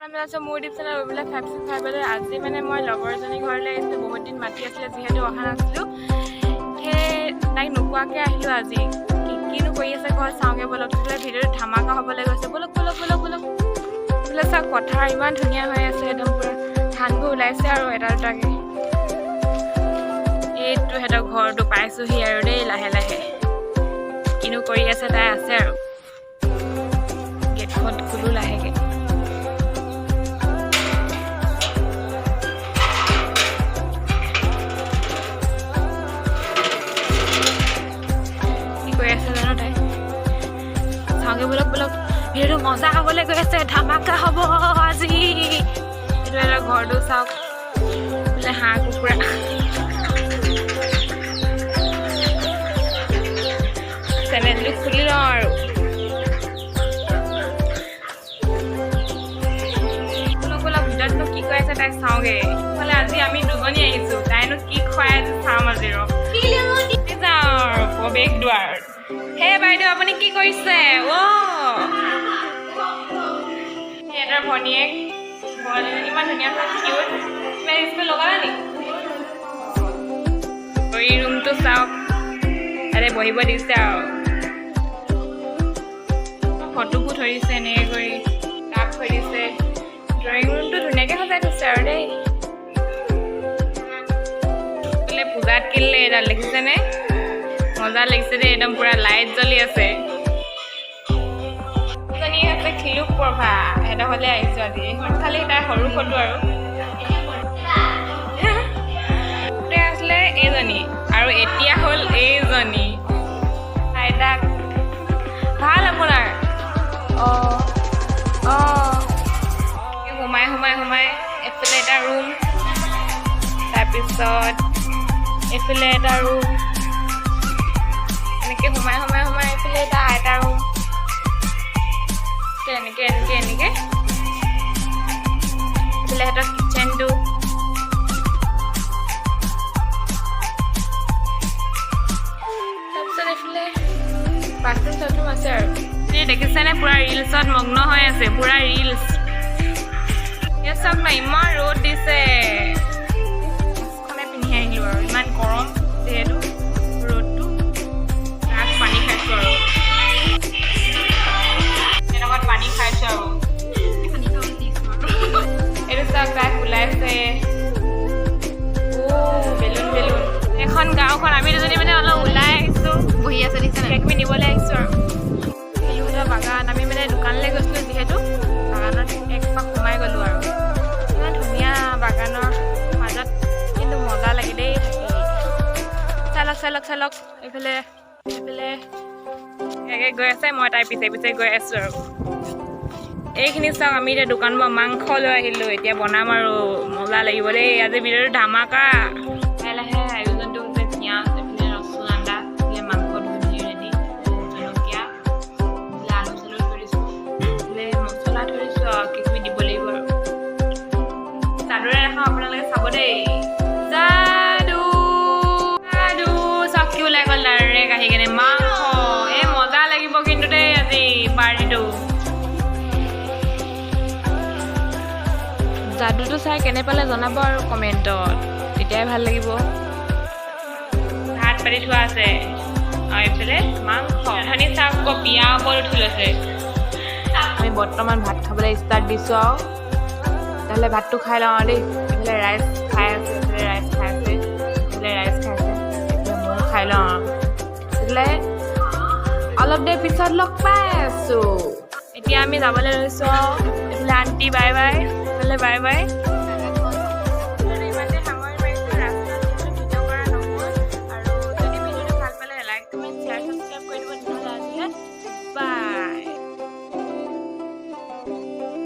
আছে মোৰ ডিপচেনৰ ওইবিলাক ফেপচিন খাই পেলাই আজি মানে মই লগৰজনী ঘৰলৈ আহিছোঁ বহুত দিন মাতি আছিলে যিহেতু অহা নাছিলোঁ সেই তাইক নোকোৱাকৈ আহিলোঁ আজি কিনো কৰি আছে ঘৰত চাওঁগৈ বলক বোলে ভিডিঅ'ত ধামাকা হ'বলৈ গৈছে বলক বলক বলক বলক বোলে চাওক পথাৰ ইমান ধুনীয়া হৈ আছে একদম পূৰা ধানবোৰ ওলাইছে আৰু এটা দুটাকৈ এইটো সিহঁতৰ ঘৰটো পাইছোঁহি আৰু দেই লাহে লাহে কিনো কৰি আছে তাই আছে আৰু গেটখন খোলো লাহেকৈ বলক বলক ভিডিঅ'টো মজা হ'বলৈ গৈ আছে ধামাকা হ'ব আজি এইটো এটা ঘৰটো চাওক বোলে হাঁহ কুকুৰা চেনেলটো খুলি লওঁ আৰু বলক বলক ভিডিঅ'টো কি কৈ আছে তাইক চাওঁগৈ বোলে আজি আমি দুজনী আহিছোঁ তাইনো কি খুৱাই আছে চাম আজি ৰ যাওঁ প্ৰৱেশ দুৱাৰ হে বাইদেউ আপুনি কি কৰিছে সিহঁতৰ ভনীয়েক ইমান ধুনীয়া কিউট কিবা স্কুল লগালা নেকি এই ৰুমটো চাওক তাতে বহিব দিছে আৰু ফটোবোৰ থৈ দিছে এনেকৈ কৰি কাপ থৈ দিছে ড্ৰয়িং ৰুমটো ধুনীয়াকৈ সজাই থৈছে আৰু দেই বোলে পূজাত কিনিলে এডাল দেখিছেনে মজা লাগিছে দেই একদম পুৰা লাইট জ্বলি আছে এজনী আছে খিলুক প্ৰভা সিহঁতৰ হ'লে আহিছোঁ আজি খালি তাই সৰু ফটো আৰু আছিলে এইজনী আৰু এতিয়া হ'ল এইজনী আইতাক ভাল আপোনাৰ সোমাই সোমাই সোমাই এইফালে এটা ৰুম তাৰপিছত এইফালে এটা ৰুম এনেকৈ সোমাই সোমাই সোমাই এইফালে এটা আইতা ৰুম এনেকৈ এনেকৈ এনেকৈ এইফালে সিহঁতৰ কিটচেনটো তাৰপিছত এইফালে বাথৰুম চাথৰুম আছে আৰু দেখিছেনে পুৰা ৰিলছত মগ্ন হৈ আছে পুৰা ৰিলছ এই চাওক না ইমান ৰ'দ দিছে মাস্কখনে পিন্ধি আহিলোঁ আৰু ইমান গৰম যিহেতু ৰ'দটো পানী খাইছোঁ আৰু এনেকুৱাত পানী খাইছোঁ আৰু এইটো চাওক তাই ওলাইছে বেলুন বেলুন এখন গাঁওখন আমি দুজনী মানে অলপ ওলাই আহিছোঁ বহি আছে কিবাকিবি নিবলৈ আহিছোঁ আৰু বেলুনৰ বাগান আমি মানে দোকানলৈ গৈছিলোঁ যিহেতু বাগানত এক পাক সোমাই গ'লোঁ আৰু ইমান ধুনীয়া বাগানৰ মাজত কিন্তু মজা লাগে দেই থাকি চালক চালক চালক এইফালে এইফালে একে গৈ আছে মই তাই পিছে পিছে গৈ আছোঁ আৰু এইখিনি চাওক আমি এতিয়া দোকানৰ পৰা মাংস লৈ আহিলোঁ এতিয়া বনাম আৰু মজা লাগিব দেই আজি ভিডিঅ'টো ধামাকা লাহে লাহে আয়োজনটো হৈছে পিঁয়াজ এইফালে ৰচুন আদা এইফালে মাংস ধুই ৰেডি জলকীয়া এইফালে আলু চালু থৈ দিছোঁ এইফালে মছলা থৈ দিছোঁ আৰু কিবি দিব লাগিব আৰু চাদৰে ৰাখোঁ আপোনালোকে চাব দেই যাদু যাদু চাওক কি ওলাই গ'ল ডাইৰেক্ট আহি কেনে মাংস এই মজা লাগিব কিন্তু দেই আজি পাৰ্টিটো যাদুটো চাই কেনে পালে জনাব আৰু কমেণ্টত তেতিয়াই ভাল লাগিব ভাত পাতি থোৱা আছে আৰু এইফালে মাংস ধনী চাওক আকৌ বিয়া ওপৰত উঠি লৈছে আমি বৰ্তমান ভাত খাবলৈ ষ্টাৰ্ট দিছোঁ আৰু তেতিয়াহ'লে ভাতটো খাই লওঁ আৰু দেই এইফালে ৰাইচ খাই আছে এইফালে ৰাইচ খাই আছে এইফালে ৰাইচ খাই আছে এইফালে ময়ো খাই লওঁ আৰু তেতিয়াহ'লে অলপ দেৰি পিছত লগ পাই আছোঁ এতিয়া আমি যাবলৈ লৈছোঁ এইফালে আণ্টি বাই বাই এইফালে বাই বাই